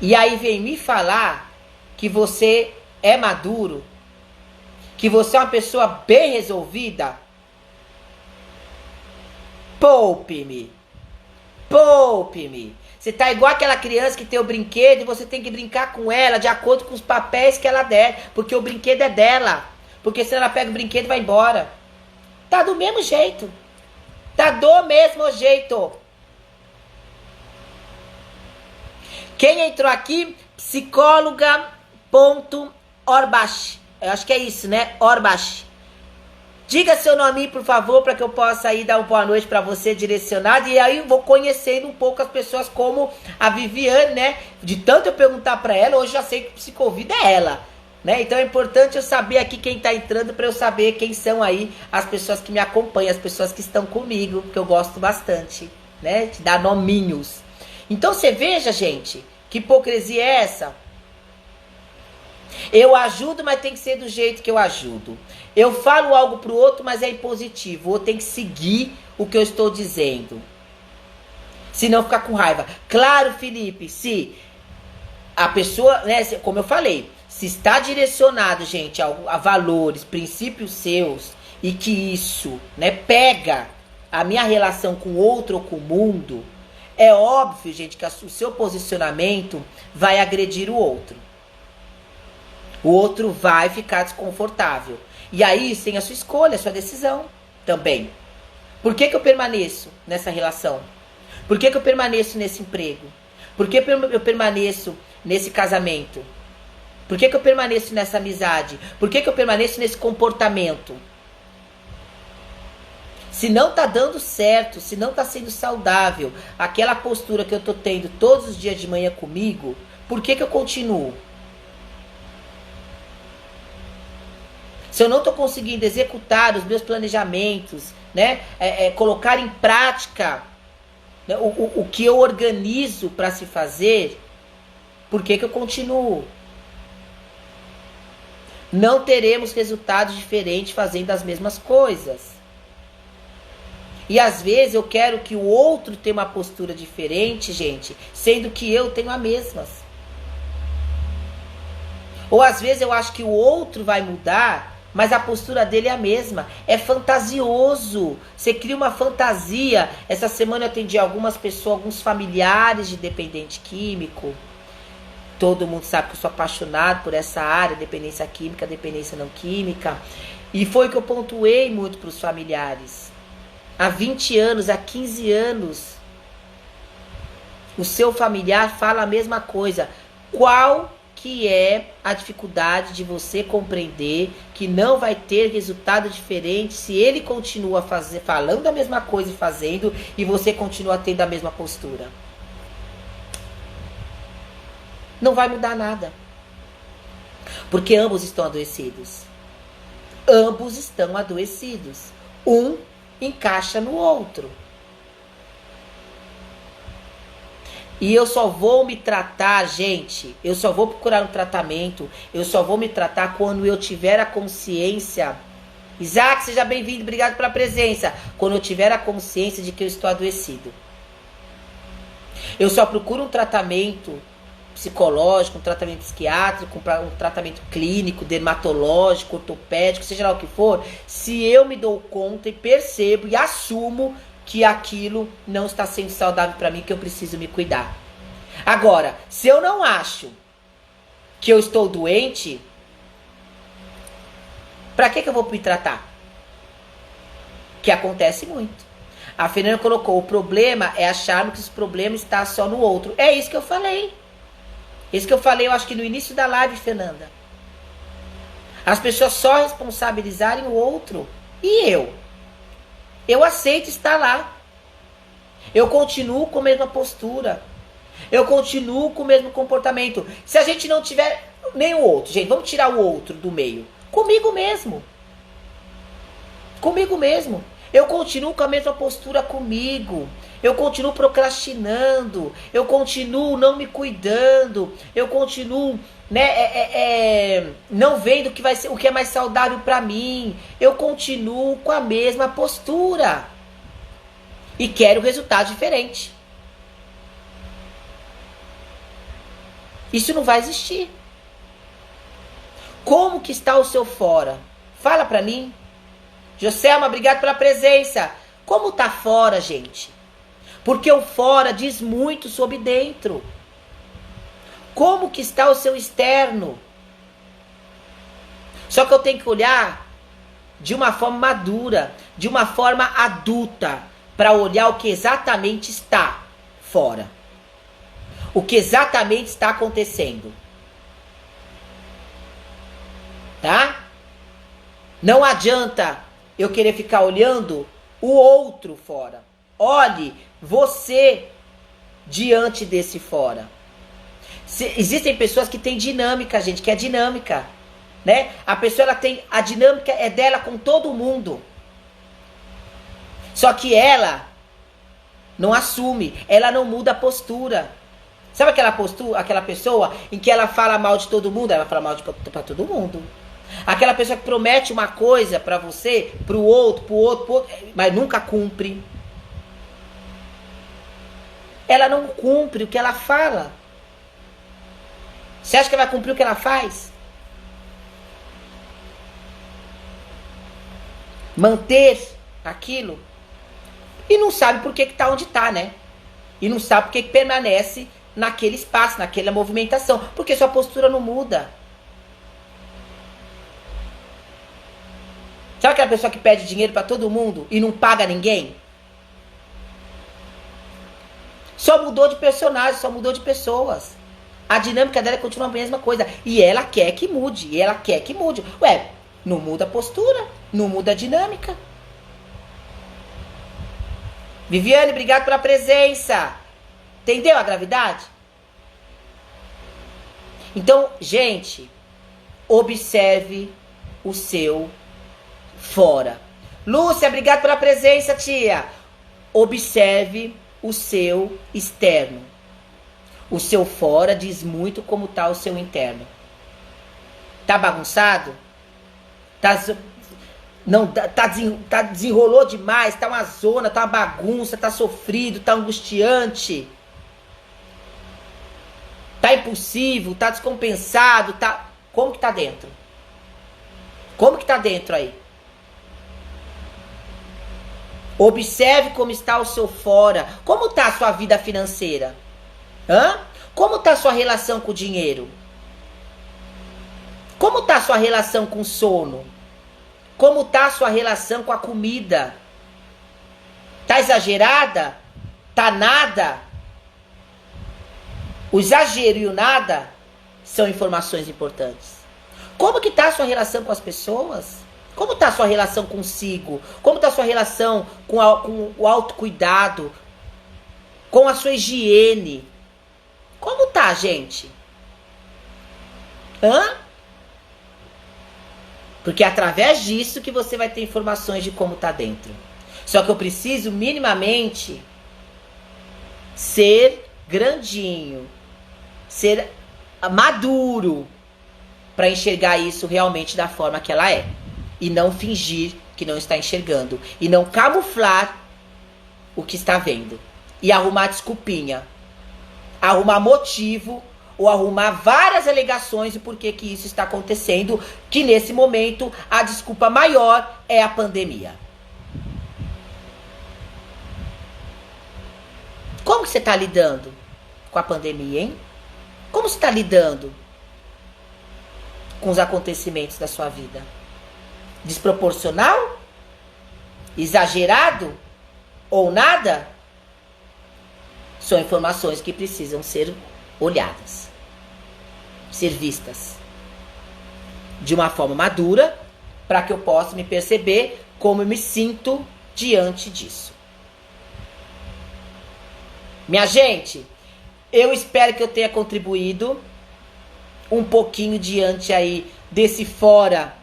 E aí vem me falar que você é maduro, que você é uma pessoa bem resolvida. Poupe-me. Poupe-me. Você tá igual aquela criança que tem o brinquedo e você tem que brincar com ela de acordo com os papéis que ela der. Porque o brinquedo é dela. Porque senão ela pega o brinquedo e vai embora. Tá do mesmo jeito. Tá do mesmo jeito. Quem entrou aqui? Psicóloga.orbach. Eu acho que é isso, né? Orbach. Diga seu nome, por favor, para que eu possa aí dar uma boa noite para você direcionado. E aí eu vou conhecendo um pouco as pessoas como a Viviane, né? De tanto eu perguntar para ela, hoje eu já sei que psicovídeo é ela, né? Então é importante eu saber aqui quem tá entrando para eu saber quem são aí as pessoas que me acompanham, as pessoas que estão comigo, que eu gosto bastante, né? De dar nominhos. Então você veja, gente, que hipocrisia é essa? Eu ajudo, mas tem que ser do jeito que eu ajudo. Eu falo algo pro outro, mas é impositivo. O outro tem que seguir o que eu estou dizendo. Senão ficar com raiva. Claro, Felipe, se a pessoa, né, como eu falei, se está direcionado, gente, a valores, princípios seus, e que isso, né, pega a minha relação com o outro ou com o mundo, é óbvio, gente, que o seu posicionamento vai agredir o outro. O outro vai ficar desconfortável. E aí, sem a sua escolha, a sua decisão também. Por que eu permaneço nessa relação? Por que eu permaneço nesse emprego? Por que eu permaneço nesse casamento? Por que eu permaneço nessa amizade? Por que eu permaneço nesse comportamento? Se não tá dando certo, se não tá sendo saudável, aquela postura que eu tô tendo todos os dias de manhã comigo, por que eu continuo? Se eu não estou conseguindo executar os meus planejamentos, né, colocar em prática, né, o que eu organizo para se fazer, por que eu continuo? Não teremos resultados diferentes fazendo as mesmas coisas. E às vezes eu quero que o outro tenha uma postura diferente, gente, sendo que eu tenho a mesma. Ou às vezes eu acho que o outro vai mudar, mas a postura dele é a mesma. É fantasioso. Você cria uma fantasia. Essa semana eu atendi algumas pessoas, alguns familiares de dependente químico. Todo mundo sabe que eu sou apaixonado por essa área, dependência química, dependência não química. E foi o que eu pontuei muito para os familiares. Há 20 anos, há 15 anos, o seu familiar fala a mesma coisa. Qual que é a dificuldade de você compreender que não vai ter resultado diferente se ele continua falando a mesma coisa e fazendo, e você continua tendo a mesma postura? Não vai mudar nada. Porque ambos estão adoecidos. Ambos estão adoecidos. Um encaixa no outro. E eu só vou me tratar, gente, eu só vou procurar um tratamento, eu só vou me tratar quando eu tiver a consciência. Isaac, seja bem-vindo, obrigado pela presença. Quando eu tiver a consciência de que eu estou adoecido. Eu só procuro um tratamento psicológico, um tratamento psiquiátrico, um tratamento clínico, dermatológico, ortopédico, seja lá o que for, se eu me dou conta e percebo e assumo que aquilo não está sendo saudável para mim, que eu preciso me cuidar. Agora, se eu não acho que eu estou doente, para que eu vou me tratar? Que acontece muito. A Fernanda colocou, o problema é acharmos que os problemas estão só no outro. É isso que eu falei. Isso que eu falei, eu acho que no início da live, Fernanda. As pessoas só responsabilizarem o outro. E eu? Eu aceito estar lá. Eu continuo com a mesma postura. Eu continuo com o mesmo comportamento. Se a gente não tiver nem o outro, gente, vamos tirar o outro do meio. Comigo mesmo. Comigo mesmo. Eu continuo com a mesma postura comigo. eu continuo procrastinando, eu continuo não me cuidando, eu continuo, né, não vendo o que vai ser, o que é mais saudável para mim, eu continuo com a mesma postura e quero resultado diferente. Isso não vai existir. Como que está o seu fora? Fala para mim. Joselma, obrigado pela presença. Como tá fora, gente? Porque o fora diz muito sobre dentro. Como que está o seu externo? Só que eu tenho que olhar de uma forma madura, de uma forma adulta, para olhar o que exatamente está fora. O que exatamente está acontecendo. Tá? Não adianta eu querer ficar olhando o outro fora. Olhe você diante desse fora. Existem pessoas que têm dinâmica, gente, que é dinâmica, né? A pessoa, ela tem, a dinâmica é dela com todo mundo. Só que ela não assume, ela não muda a postura. Sabe aquela postura, aquela pessoa em que ela fala mal de todo mundo? Ela fala mal pra todo mundo. Aquela pessoa que promete uma coisa pra você, pro outro, mas nunca cumpre. Ela não cumpre o que ela fala. Você acha que vai cumprir o que ela faz? Manter aquilo. E não sabe por que tá onde tá, né? E não sabe por que permanece naquele espaço, naquela movimentação. Porque sua postura não muda. Sabe aquela pessoa que pede dinheiro pra todo mundo e não paga ninguém? Só mudou de personagem, só mudou de pessoas. A dinâmica dela continua a mesma coisa. E ela quer que mude, e ela quer que mude. Ué, não muda a postura, não muda a dinâmica. Viviane, obrigado pela presença. Entendeu a gravidade? Então, gente, observe o seu fora. Lúcia, obrigado pela presença, tia. Observe o seu externo. O seu fora diz muito como tá o seu interno. Tá bagunçado? Tá desenrolou demais, tá uma zona, tá uma bagunça, tá sofrido, tá angustiante. Tá impulsivo, tá descompensado, tá... Como que tá dentro? Como que tá dentro aí? Observe como está o seu fora. Como tá a sua vida financeira? Como tá a sua relação com o dinheiro? Como tá a sua relação com o sono? Como tá a sua relação com a comida? Tá exagerada? Tá nada? O exagero e o nada são informações importantes. Como que tá a sua relação com as pessoas? Como tá a sua relação consigo? Como tá a sua relação com o autocuidado? Com a sua higiene? Como tá, gente? Porque é através disso que você vai ter informações de como tá dentro. Só que eu preciso minimamente ser grandinho, ser maduro para enxergar isso realmente da forma que ela é. E não fingir que não está enxergando. E não camuflar o que está vendo. E arrumar desculpinha. Arrumar motivo ou arrumar várias alegações de por que isso está acontecendo, que nesse momento a desculpa maior é a pandemia. Como que você está lidando com a pandemia, hein? Como você está lidando com os acontecimentos da sua vida? Desproporcional? Exagerado? Ou nada? São informações que precisam ser olhadas, ser vistas de uma forma madura, para que eu possa me perceber como eu me sinto diante disso. Minha gente, eu espero que eu tenha contribuído um pouquinho diante aí desse fora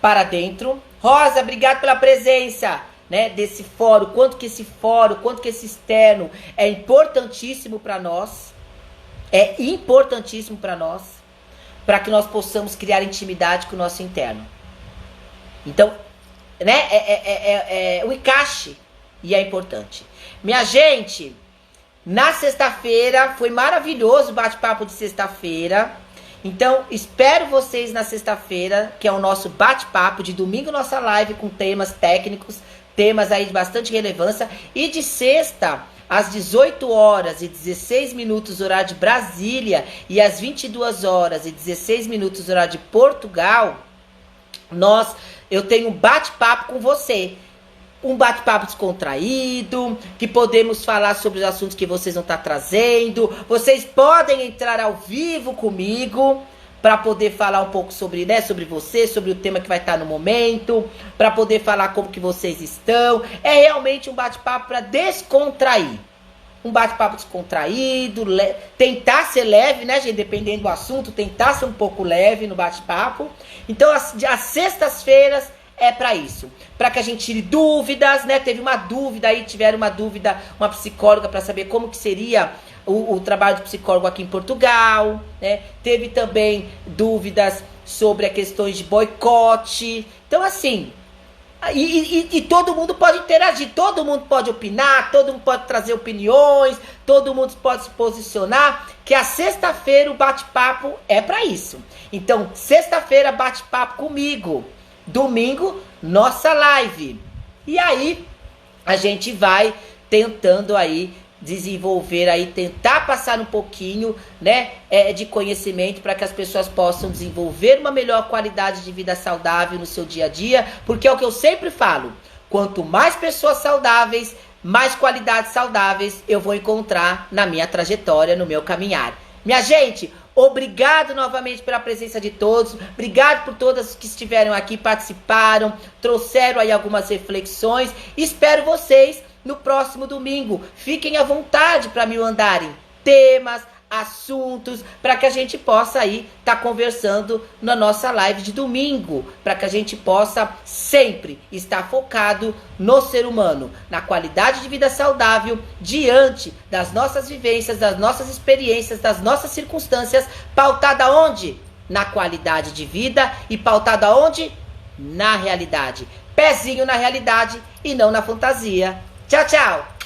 para dentro. Rosa, obrigado pela presença. né, desse fórum, quanto que esse fórum, quanto que esse externo é importantíssimo para nós. É importantíssimo para nós, para que nós possamos criar intimidade com o nosso interno. Então, né, o encaixe e é importante. Minha gente, na sexta-feira foi maravilhoso o bate-papo de sexta-feira. Então, espero vocês na sexta-feira, que é o nosso bate-papo. De domingo, nossa live com temas técnicos, temas aí de bastante relevância. E de sexta, às 18 horas e 16 minutos, horário de Brasília, e às 22 horas e 16 minutos, horário de Portugal, eu tenho um bate-papo com você. Um bate-papo descontraído, que podemos falar sobre os assuntos que vocês vão estar trazendo. Vocês podem entrar ao vivo comigo para poder falar um pouco sobre, né, sobre você, sobre o tema que vai estar no momento, para poder falar como que vocês estão. É realmente um bate-papo para descontrair. Um bate-papo descontraído, tentar ser leve, né, gente? Dependendo do assunto, tentar ser um pouco leve no bate-papo. Então, as sextas-feiras é para isso, para que a gente tire dúvidas, né? Teve uma dúvida aí, tiveram uma dúvida, uma psicóloga para saber como que seria o trabalho de psicólogo aqui em Portugal, né? Teve também dúvidas sobre as questões de boicote. Então, assim, e todo mundo pode interagir, todo mundo pode opinar, todo mundo pode trazer opiniões, todo mundo pode se posicionar, que a sexta-feira o bate-papo é para isso. Então, sexta-feira, bate-papo comigo. Domingo, nossa live. E aí, a gente vai tentando aí desenvolver aí, tentar passar um pouquinho, né, de conhecimento para que as pessoas possam desenvolver uma melhor qualidade de vida saudável no seu dia a dia, porque é o que eu sempre falo, quanto mais pessoas saudáveis, mais qualidades saudáveis eu vou encontrar na minha trajetória, no meu caminhar. Minha gente, obrigado novamente pela presença de todos, obrigado por todas que estiveram aqui, participaram, trouxeram aí algumas reflexões. Espero vocês no próximo domingo. Fiquem à vontade para me mandarem temas, assuntos, para que a gente possa aí estar conversando na nossa live de domingo, para que a gente possa sempre estar focado no ser humano, na qualidade de vida saudável, diante das nossas vivências, das nossas experiências, das nossas circunstâncias, pautada onde? Na qualidade de vida e pautada onde? Na realidade. Pezinho na realidade e não na fantasia. Tchau, tchau!